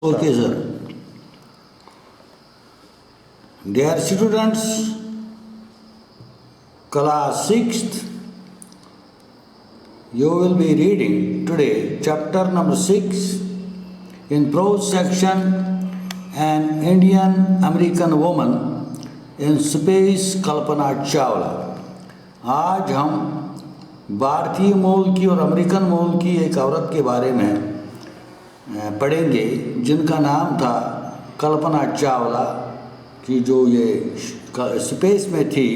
Okay, sir. Dear students, class 6th, you will be reading today chapter number 6 in prose section, an Indian American woman in space, Kalpana Chawla. आज हम भारतीय मूल की और American मूल की एक औरत के बारे में पढ़ेंगे जिनका नाम था कल्पना चावला, की जो ये स्पेस में थी,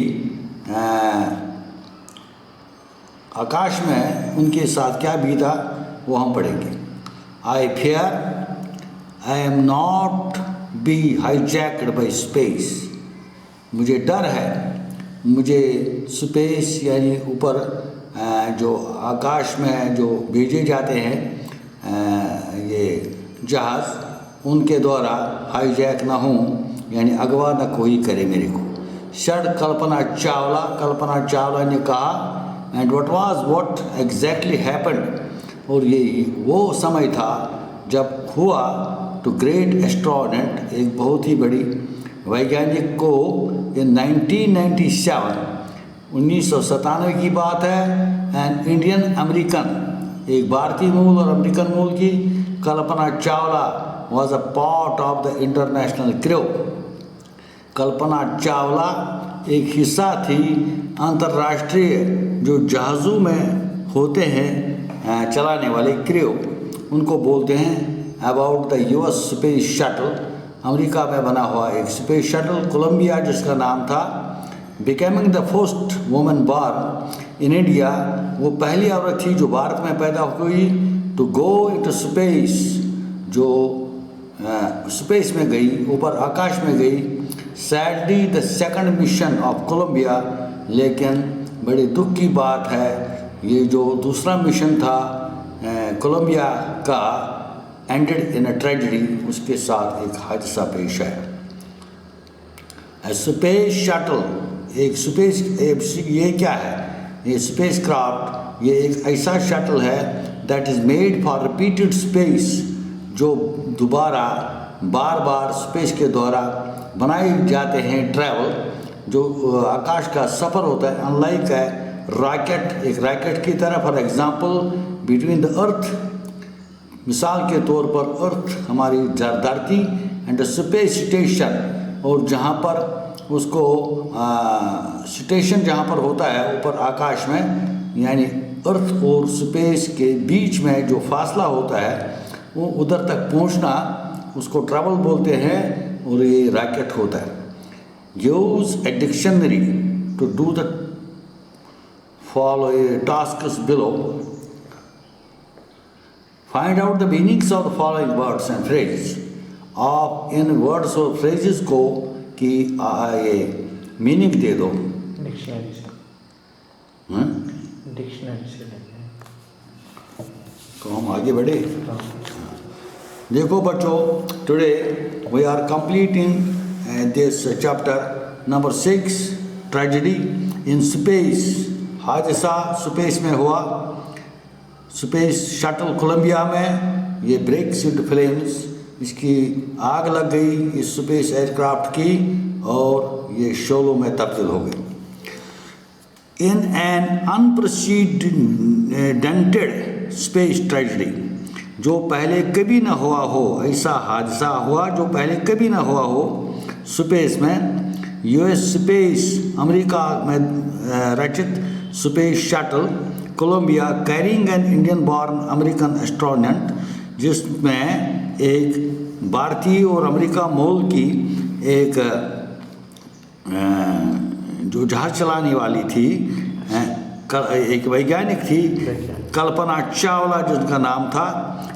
आकाश में उनके साथ क्या बीता वो हम पढ़ेंगे। I fear I am not be hijacked by space. मुझे डर है, मुझे स्पेस यानी ऊपर जो आकाश में जो भेजे जाते हैं ये जहाज़, उनके द्वारा हाईजैक ना हूँ, यानी अगवा न कोई करे मेरे को। शड कल्पना चावला ने कहा, एंड व्हाट एग्जैक्टली हैपेंड, और ये वो समय था जब हुआ टू ग्रेट एस्ट्रोनॉट, एक बहुत ही बड़ी वैज्ञानिक को, इन 1997 की बात है, एंड इंडियन अमेरिकन, एक भारतीय मूल और अमेरिकन मूल की Kalpana Chawla was a part of the international crew. Kalpana Chawla एक हिस्सा थी अंतर्राष्ट्रीय जो जहाज़ों में होते हैं चलाने वाले क्रू, उनको बोलते हैं about the US space shuttle. America में बना हुआ एक स्पेस शटल कोलंबिया, जिसका नाम था, becoming the first woman born in India, वो पहली औरत थी जो भारत में पैदा हुई, टू गो इनटू स्पेस, जो स्पेस में गई, ऊपर आकाश में गई। Sadly the second mission of Columbia, लेकिन बड़ी दुख की बात है, ये जो दूसरा मिशन था कोलंबिया का, एंडेड इन अ ट्रेजेडी, उसके साथ एक हादसा पेश आया। स्पेस शटल, एक स्पेस, ये क्या है, ये स्पेस क्राफ्ट, ये एक ऐसा शटल है that is made for repeated space, जो दोबारा बार बार स्पेस के द्वारा बनाए जाते हैं। ट्रैवल, जो आकाश का सफ़र होता है, अनलाइक है रॉकेट, एक रॉकेट की तरह, for example between the earth, मिसाल के तौर पर अर्थ हमारी धरती, एंड स्पेस स्टेशन, और जहाँ पर उसको स्टेशन जहाँ पर होता है ऊपर आकाश में, यानी अर्थ और स्पेस के बीच में जो फासला होता है, वो उधर तक पहुँचना, उसको ट्रैवल बोलते हैं, और ये रॉकेट होता है। Use a dictionary to do the follow tasks below. Find out the meanings of the following words and phrases. आप इन वर्ड्स और फ्रेजेस को कि ये मीनिंग दे दो। डिक्शनरी से लेते हैं तो हम आगे बढ़े। देखो बच्चों, today we are completing this chapter number 6, tragedy in space. हादसा स्पेस में हुआ, स्पेस शटल कोलंबिया में, ये ब्रेक्स इनटू फ्लेम्स, इसकी आग लग गई इस स्पेस एयरक्राफ्ट की, और ये शोलों में तब्दील हो गई। In an unprecedented space tragedy, जो पहले कभी ना हुआ हो, ऐसा हादसा हुआ जो पहले कभी ना हुआ हो स्पेस में। यूएस स्पेस, अमेरिका में रचित space shuttle Columbia, carrying an Indian born American astronaut, जिसमें एक भारतीय और अमेरिका मूल की एक जो जहाज चलाने वाली थी, एक वैज्ञानिक थी कल्पना चावला, जिनका नाम था,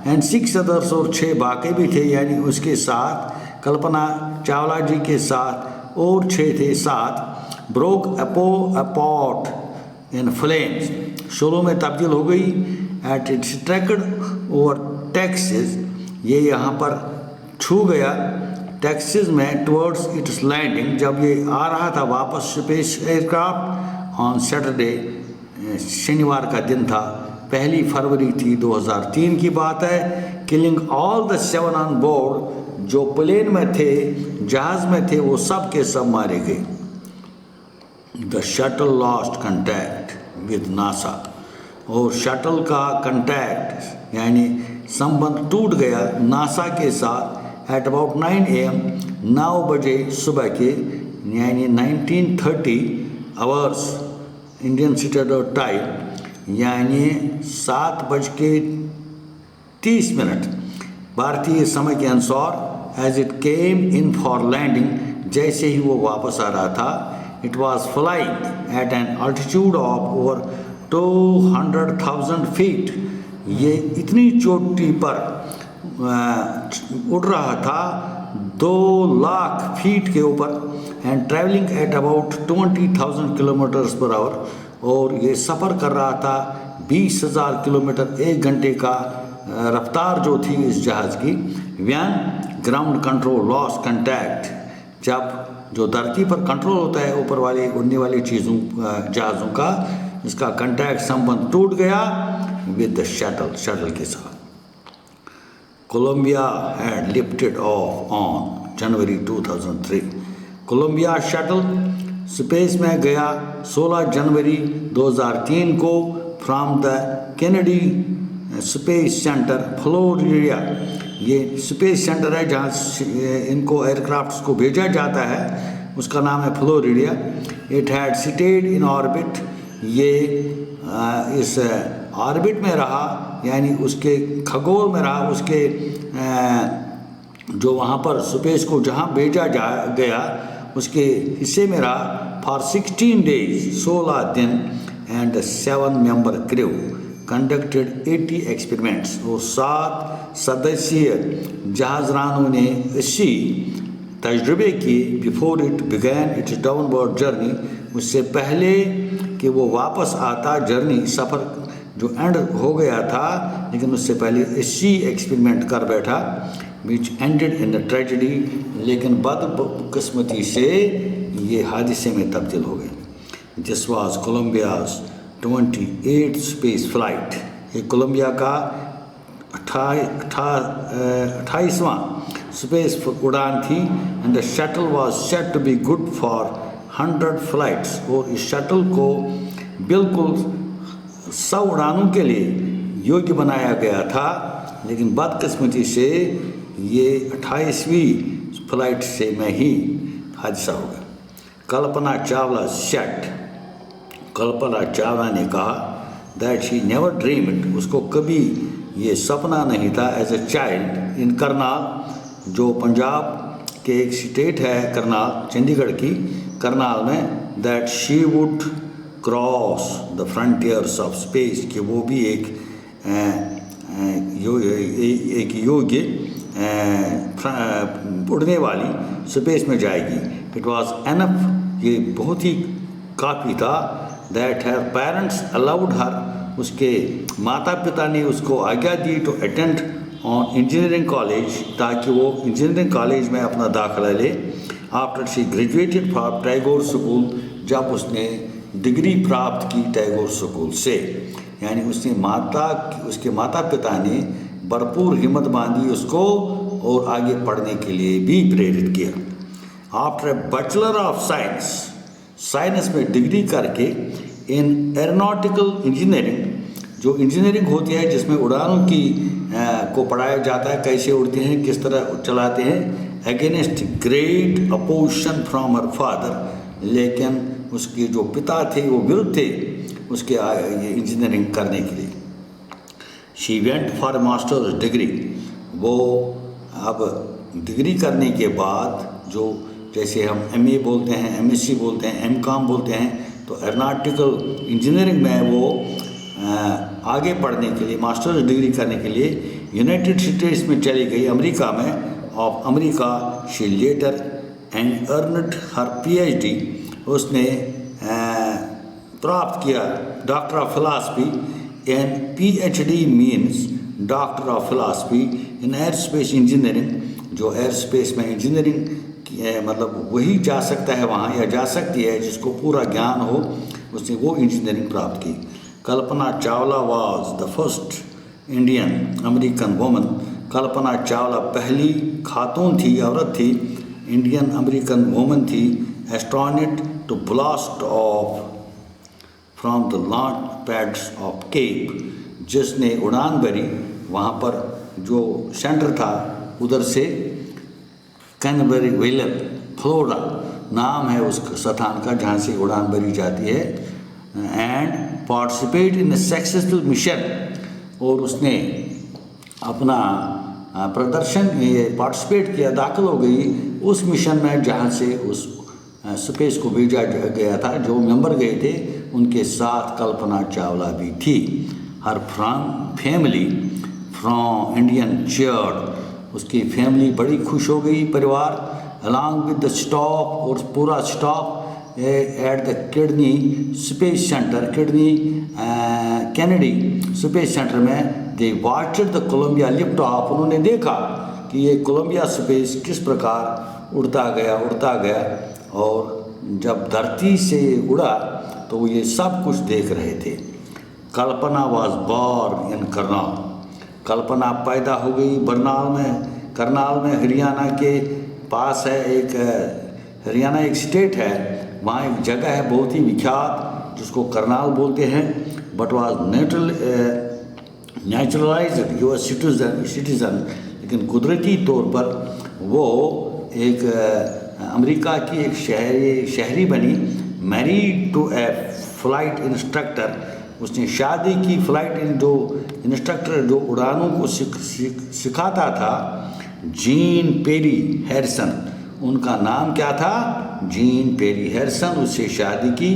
एंड 6 अदर्स, और 6 बाकी भी थे, यानी उसके साथ कल्पना चावला जी के साथ और 6 थे साथ। ब्रोक अपॉट इन फ्लेम्स, शोलों में तब्दील हो गई। एट इट स्ट्रैक्ड ओवर टेक्सास, ये यहाँ पर छू गया टेक्सास में, टुवर्ड्स इट्स लैंडिंग, जब ये आ रहा था वापस स्पेस एयरक्राफ्ट, ऑन सैटरडे, शनिवार का दिन था, 1 फरवरी थी 2003 की बात है। killing all the 7 on board. जो प्लेन में थे, जहाज में थे, वो सब के सब मारे गए. The shuttle lost contact with NASA. और शटल का कंटैक्ट यानी संबंध टूट गया नासा के साथ एट अबाउट 9 AM 9 बजे सुबह के यानी 1930 आवर्स इंडियन स्टैंडर्ड टाइम यानी 7:30 भारतीय समय के अनुसार as it came in for landing. जैसे ही वो वापस आ रहा था, it was flying at an altitude of over 200,000 feet. ये इतनी चोटी पर उड़ रहा था 2 लाख फीट के ऊपर and travelling at about 20,000 kilometres per hour. और ये सफ़र कर रहा था 20,000 किलोमीटर 1 घंटे का रफ्तार जो थी इस जहाज़ की. व्यान ग्राउंड कंट्रोल लॉस कंटैक्ट. जब जो धरती पर कंट्रोल होता है ऊपर वाले उड़ने वाली चीज़ों जहाज़ों का, इसका कंटैक्ट संबंध टूट गया विद द शटल के साथ. Columbia had lifted off on January 2003. Columbia shuttle space में गया 16 जनवरी 2003 को from the Kennedy Space Center Florida. ये स्पेस सेंटर है जहाँ इनको एयरक्राफ्ट्स को भेजा जाता है, उसका नाम है Florida. It had stayed in orbit. ये इस ऑर्बिट में रहा यानी उसके खगोल में रहा, उसके जो वहाँ पर स्पेस को जहाँ भेजा गया उसके हिस्से में रहा फॉर 16 days 16 दिन. And 7 member crew conducted 80 experiments. वो 7 सदस्यीय जहाजरानों ने 80 तजुर्बे किए before it began it's downward journey. उससे पहले कि वो वापस आता, जर्नी सफ़र जो एंड हो गया था, लेकिन उससे पहले 80 एक्सपेरिमेंट कर बैठा which ended in the tragedy. लेकिन बदकिस्मती से ये हादसे में तब्दील हो गए. This was Columbia's 28th space flight. ये कोलंबिया का 28वां स्पेस उड़ान थी. And the shuttle was set to be good for 100 flights. और इस शटल को बिल्कुल 100 उड़ानों के लिए योग्य बनाया गया था, लेकिन बदकिस्मती से ये 28वीं फ्लाइट से में ही हादसा हो गया. कल्पना चावला सेट. कल्पना चावला ने कहा दैट शी नेवर ड्रीम्ड. उसको कभी ये सपना नहीं था as a child in Karnal, जो पंजाब के एक स्टेट है करनाल, चंडीगढ़ की करनाल में, that she would cross the frontiers of space. कि वो भी एक योग्य उड़ने वाली स्पेस में जाएगी. It was enough. ये बहुत ही काफ़ी था. That her parents allowed her. उसके माता पिता ने उसको आज्ञा दी to attend on engineering college, ताकि वो इंजीनियरिंग कॉलेज में अपना दाखिला ले. After she graduated from Tagore school. जब उसने डिग्री प्राप्त की टैगोर स्कूल से, यानी उसके माता पिता ने भरपूर हिम्मत बांधी उसको और आगे पढ़ने के लिए भी प्रेरित किया. आफ्टर बैचलर ऑफ साइंस में डिग्री करके इन एरोनॉटिकल इंजीनियरिंग, जो इंजीनियरिंग होती है जिसमें उड़ानों की को पढ़ाया जाता है, कैसे उड़ते हैं, किस तरह चलाते हैं, against great opposition from her father. लेकिन उसके जो पिता थे वो विरुद्ध थे उसके ये इंजीनियरिंग करने के लिए. She went for masters degree. वो अब डिग्री करने के बाद, जो जैसे हम MA बोलते हैं, MSc बोलते हैं, MCOM बोलते हैं, तो एरोनॉटिकल इंजीनियरिंग में वो आगे पढ़ने के लिए, मास्टर्स डिग्री करने के लिए यूनाइटेड स्टेट्स में चली गई, अमेरिका में. Of America she later and earned her PhD. उसने प्राप्त किया doctor of philosophy. And PhD means doctor of philosophy in aerospace engineering. जो एयर स्पेस में इंजीनियरिंग मतलब वही जा सकता है वहाँ, या जा सकती है जिसको पूरा ज्ञान हो, उसने वो इंजीनियरिंग प्राप्त की. Kalpana Chawla was the first Indian American woman Kalpana Chawla पहली खातून थी, औरत थी, इंडियन अमेरिकन वुमन थी, astronaut to blast off from the launch pads of Cape, जिसने उड़ान भरी वहाँ पर जो सेंटर था उधर से, कैनबरी व्हेलर, फ्लोरिडा नाम है उस स्थान का जहाँ से उड़ान भरी जाती है, and participate in A successful mission, और उसने अपना प्रदर्शन पार्टिसिपेट किया, दाखिल हो गई उस मिशन में जहाँ से उस स्पेस को भेजा गया था। जो मेंबर गए थे उनके साथ कल्पना चावला भी थी। हर फैमिली फ्रॉम इंडियन चीयर्ड, उसकी फैमिली बड़ी खुश हो गई, परिवार, अलॉन्ग विद द स्टॉप, और पूरा स्टॉप एट द किडनी Space Center, Kennedy Space Center में। They watched the Columbia lift off, उन्होंने देखा कि ये कोलंबिया स्पेस किस प्रकार उड़ता गया, और जब धरती से उड़ा तो ये सब कुछ देख रहे थे। कल्पना वॉज बॉर्न इन करनाल, कल्पना पैदा हो गई करनाल में हरियाणा के पास है। हरियाणा एक स्टेट है, वहाँ एक जगह है बहुत ही विख्यात जिसको करनाल बोलते हैं, but was naturalised US citizen, लेकिन कुदरती तौर पर वो एक अमेरिका की एक शहरी बनी। Married to a flight instructor, उसने शादी की फ्लाइट जो इंस्ट्रक्टर जो उड़ानों को सिखाता था, जीन पेरी हैरिसन, उनका नाम क्या था, जीन पेरी हैरिसन, उससे शादी की।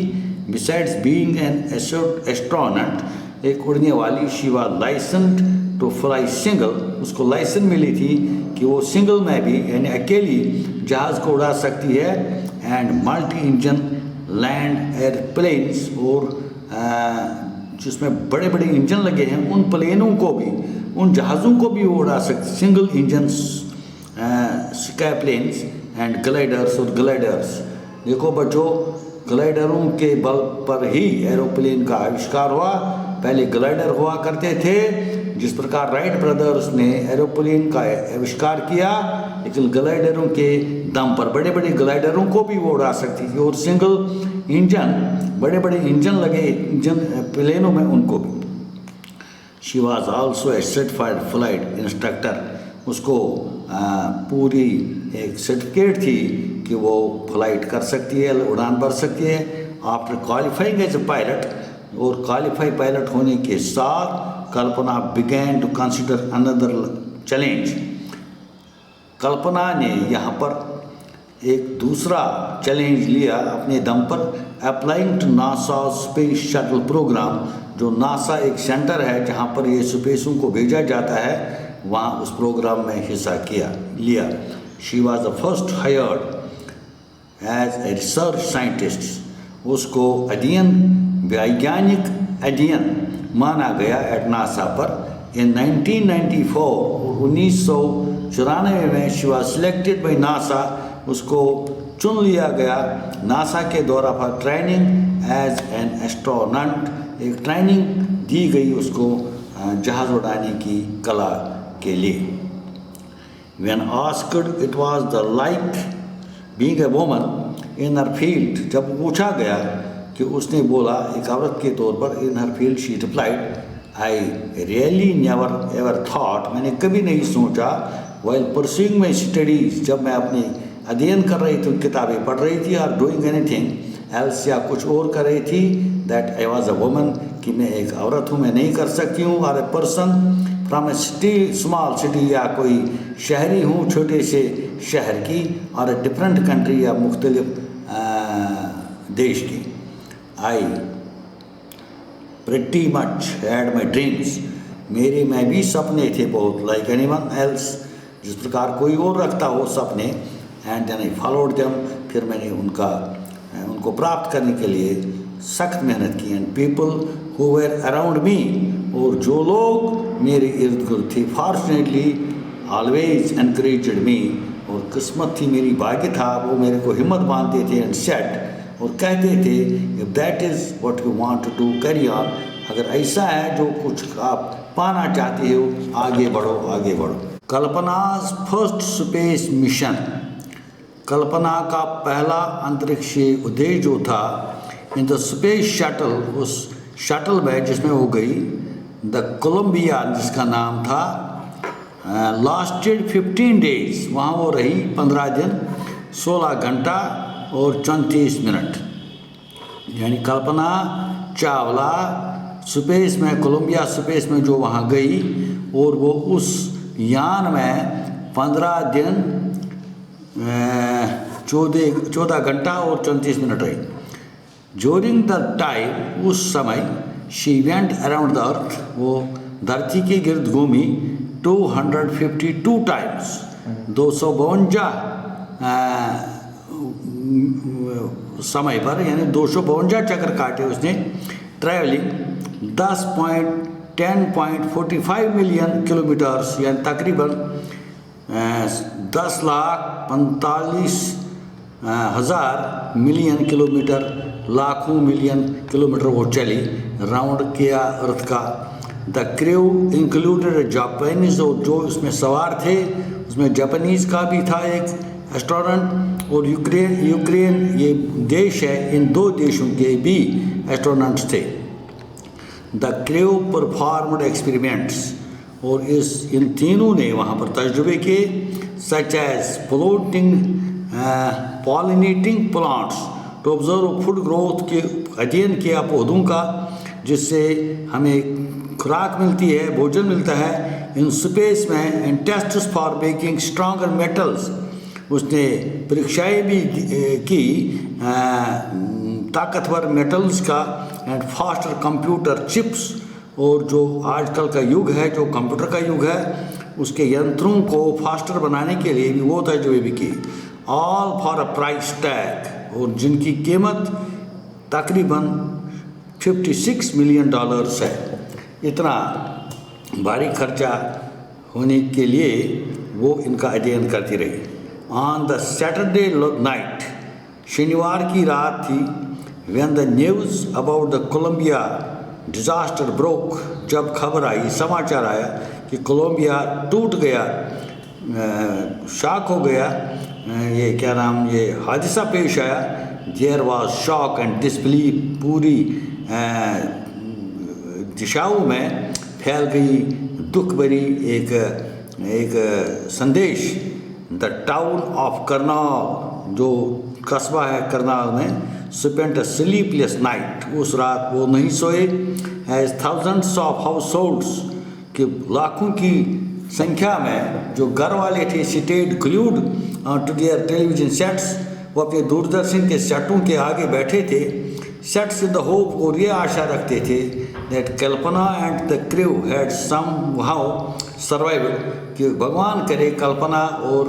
बिसाइड्स बीइंग एन एस्ट्रोनॉट, एक उड़ने वाली, she was licensed to fly single, उसको लाइसेंस मिली थी कि वो सिंगल में भी यानी अकेली जहाज़ को उड़ा सकती है। And multi engine land airplanes, और जिसमें बड़े बड़े इंजन लगे हैं, उन प्लेनों को भी, उन जहाज़ों को भी वो उड़ा सकती, सिंगल इंजन स्काईप्लेन्स एंड ग्लाइडर्स, और ग्लाइडर्स। देखो बच्चों, ग्लाइडरों के बल पर ही एरोप्लेन का आविष्कार हुआ। पहले ग्लाइडर हुआ करते थे, जिस प्रकार राइट ब्रदर्स ने एरोप्लेन का आविष्कार किया, लेकिन ग्लाइडरों के दम पर बड़े बड़े ग्लाइडरों को भी वो उड़ा सकती थी, और सिंगल इंजन, बड़े बड़े इंजन लगे प्लेनों में, उनको भी। She was also a certified flight instructor, उसको पूरी एक सर्टिफिकेट थी कि वो फ्लाइट कर सकती है, उड़ान भर सकती है। After qualifying as a pilot, और क्वालिफाई पायलट होने के साथ Kalpana began to consider another challenge. Kalpana ने यहाँ पर एक दूसरा चैलेंज लिया अपने दम पर, applying to NASA space shuttle program, जो नासा एक सेंटर है जहाँ पर ये स्पेसों को भेजा जाता है, वहाँ उस प्रोग्राम में हिस्सा लिया। She was the first hired as a research scientist, उसको वैज्ञानिक अध्ययन माना गया एट नासा पर। इन 1994, 1994 में she was selected by NASA, उसको चुन लिया गया नासा के द्वारा for training as an astronaut, एक ट्रेनिंग दी गई उसको जहाज़ उड़ाने की कला के लिए। When asked it was the like being a woman in her field, जब पूछा गया कि उसने बोला एक औरत के तौर पर, in her field she replied, I really never ever thought, मैंने कभी नहीं सोचा, while pursuing my studies, जब मैं अपनी अध्ययन कर रही थी, किताबें पढ़ रही थी, और doing anything else, या कुछ और कर रही थी, that I was a woman, कि मैं एक औरत हूँ, मैं नहीं कर सकती हूँ, और a person from a city, small city, या कोई शहरी हूँ छोटे से शहर की, और a different country, या मुख्तलिफ देश की। I pretty much had my dreams, मेरे में भी सपने थे बहुत, like anyone else, जिस प्रकार कोई और रखता हो सपने, and then I followed them, फिर मैंने उनको प्राप्त करने के लिए सख्त मेहनत की। And people who were around me, और जो लोग मेरे इर्द गिर्द थे, फॉर्चुनेटली ऑलवेज एनकरेज्ड मी, और किस्मत थी, मेरी भाग्य था, वो मेरे को हिम्मत बांधते थे, एंड सेट, और कहते थे, if that is what you want to do, carry on, अगर ऐसा है जो कुछ आप पाना चाहते हो, आगे बढ़ो, आगे बढ़ो। कल्पना's फर्स्ट स्पेस मिशन, कल्पना का पहला अंतरिक्षीय उद्देश्य जो था इन द स्पेस शटल, उस शटल में जिसमें वो गई, द कोलंबिया जिसका नाम था, लास्टेड 15 डेज, वहाँ वो रही 15 दिन 16 घंटा और 34 मिनट। यानी कल्पना चावला स्पेस में, कोलंबिया स्पेस में जो वहाँ गई और वो उस यान में 15 दिन 14 घंटा और 34 मिनट रही। ड्यूरिंग द टाइम, उस समय, she went around the earth, वो धरती के गिर्द घूमी 252 टाइम्स, 252 समय पर, यानी 252 चक्कर काटे उसने, ट्रैवलिंग 10.45 मिलियन किलोमीटर्स, यानी तकरीबन 10,45,000 मिलियन किलोमीटर, लाखों मिलियन किलोमीटर वो चली, राउंड किया अर्थ का। द क्रू इंक्लूडेड जापानीज, और जो उसमें सवार थे उसमें जापानीज का भी था एक एस्ट्रोनॉट, और यूक्रेन ये देश है, इन दो देशों के भी एस्ट्रोनॉट्स थे। द क्रू परफॉर्म्ड एक्सपेरिमेंट्स, और इन तीनों ने वहाँ पर तजुर्बे किए, such as pollinating plants to observe food growth, के अध्ययन किया पौधों का जिससे हमें खुराक मिलती है, भोजन मिलता है इन स्पेस में, and tests for making stronger metals, उसने परीक्षाएं भी की ताकतवर मेटल्स का, एंड फास्टर कंप्यूटर चिप्स, और जो आजकल का युग है, जो कंप्यूटर का युग है, उसके यंत्रों को फास्टर बनाने के लिए भी वो तजुर्बे भी की, all for a price tag, और जिनकी कीमत तकरीबन $56 मिलियन है। इतना भारी खर्चा होने के लिए वो इनका अध्ययन करती रही। ऑन द सैटरडे नाइट, शनिवार की रात थी, when the news about the Columbia disaster broke, जब खबर आई, समाचार आया कि कोलंबिया टूट गया, शॉक हो गया, ये क्या नाम, ये हादसा पेश आया, there was shock and disbelief, पूरी दिशाओं में फैल गई दुख भरी एक संदेश। द टाउन ऑफ करनाल, जो कस्बा है करनाल में, स्पेंट अ स्लीपलेस नाइट, उस रात वो नहीं सोए, as thousands of households, कि लाखों की संख्या में जो घर वाले थे, stayed glued to their television sets, वो अपने दूरदर्शन के सेटों के आगे बैठे थे, सेट्स इन द होप, और ये आशा रखते थे that Kalpana and the crew had somehow survived, कि भगवान करे कल्पना और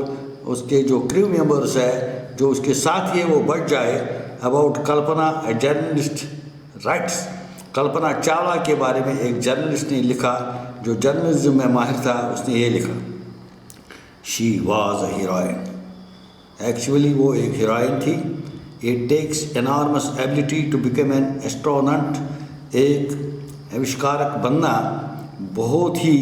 उसके जो क्रू मेंबर्स है, जो उसके साथ ये वो बच जाए। About Kalpana a journalist writes, Kalpana Chawla के बारे में एक जर्नलिस्ट ने लिखा, जो जर्नलिज्म में माहिर था, उसने ये लिखा, she was a heroine, actually वो एक हीरोइन थी। It takes enormous ability to become an astronaut, एक आविष्कारक बनना बहुत ही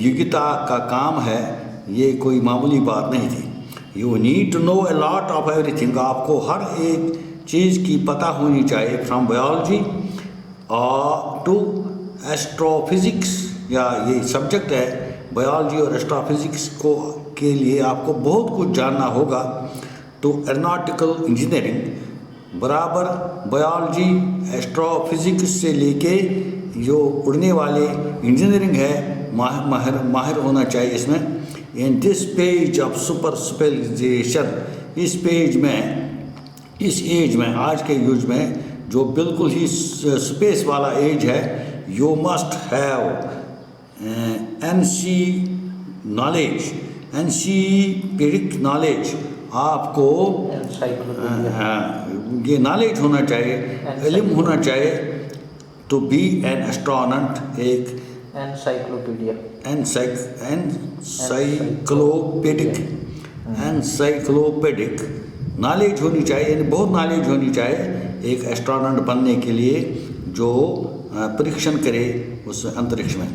योग्यता का काम है, ये कोई मामूली बात नहीं थी। You need to know a lot of everything, आपको हर एक चीज़ की पता होनी चाहिए, फ्रॉम बायोलॉजी टू एस्ट्रोफिज़िक्स, या ये सब्जेक्ट है बायोलॉजी और एस्ट्रोफिज़िक्स को के लिए आपको बहुत कुछ जानना होगा। टू एरोनॉटिकल इंजीनियरिंग, बराबर बायोलॉजी एस्ट्रोफिज़िक्स से लेके जो उड़ने वाले इंजीनियरिंग है, माहिर होना चाहिए इसमें। In this page of super specialization, इस पेज में, इस एज में, आज के युग में जो बिल्कुल ही स्पेस वाला एज है, you must have ency knowledge, encyclopedic knowledge, आपको ये नॉलेज होना चाहिए, इल्म होना चाहिए, टू बी एन एस्ट्रोनॉट, एक एनसाइक्लोपीडिक नॉलेज होनी चाहिए, यानी बहुत नॉलेज होनी चाहिए एक एस्ट्रोनॉट बनने के लिए, जो परीक्षण करे उस अंतरिक्ष में।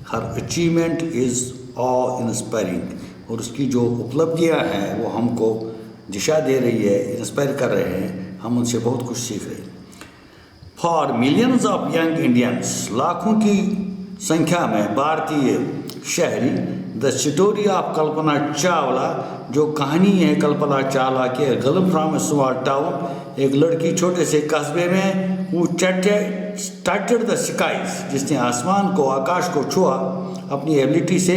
हर अचीवमेंट इज़ ऑ इंस्पायरिंग, और उसकी जो उपलब्धियां हैं वो हमको दिशा दे रही है, इंस्पायर कर रहे हैं, हम उनसे बहुत कुछ सीख रहे हैं। For millions of young Indians, लाखों की संख्या में भारतीय शहरी, the story of Kalpana Chawla, जो कहानी है कल्पना चावला के, गर्ल फ्रॉम स्मॉल टाउन, एक लड़की छोटे से कस्बे में, वो स्टार्टेड द स्काईज, जिसने आसमान को, आकाश को छुआ अपनी एबिलिटी से,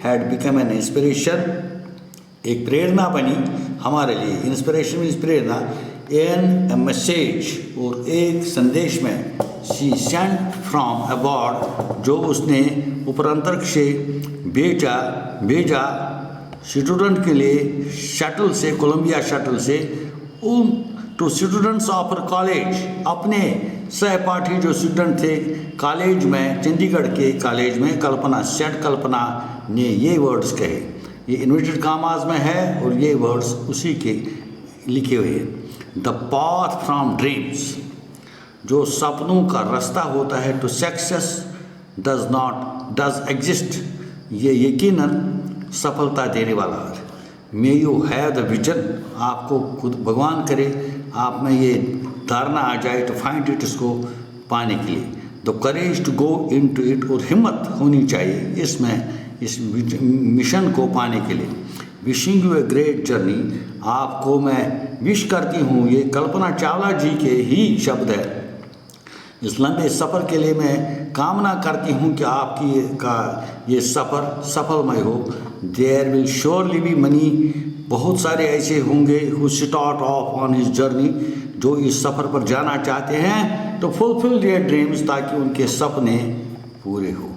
हैड बिकम एन इंस्पिरेशन, एक प्रेरणा बनी हमारे लिए। इंस्पिरेशन मीन्स प्रेरणा, एन ए मैसेज, और एक संदेश में, शी सेंट फ्रॉम अबॉर्ड, जो उसने उपरंतरिक्ष से भेजा स्टूडेंट के लिए, शटल से, कोलंबिया शटल से, उन टू स्टूडेंट्स ऑफ कॉलेज, अपने सहपाठी जो स्टूडेंट थे कॉलेज में, चंडीगढ़ के कॉलेज में, कल्पना, सेंट कल्पना ने ये वर्ड्स कहे, ये इन्वर्टेड कॉमास में है और ये वर्ड्स उसी के लिखे हुए हैं। द पाथ फ्रॉम ड्रीम्स, जो सपनों का रास्ता होता है, टू सक्सेस डज एग्जिस्ट, ये यकीनन सफलता देने वाला है। May you have the vision, आपको खुद भगवान करे आप में ये धारणा आ जाए, टू फाइंड इट, इसको पाने के लिए। The courage to go into it, और हिम्मत होनी चाहिए इसमें, इस मिशन को पाने के लिए। Wishing U a great journey, आपको मैं विश करती हूँ, ये कल्पना चावला जी के ही शब्द है, इस लंबे सफ़र के लिए मैं कामना करती हूँ कि आपकी ये सफ़र सफलमय हो। There will surely be many, बहुत सारे ऐसे होंगे who start off on his journey, जो इस सफ़र पर जाना चाहते हैं, तो फुलफिल देयर ड्रीम्स, ताकि उनके सपने पूरे हो।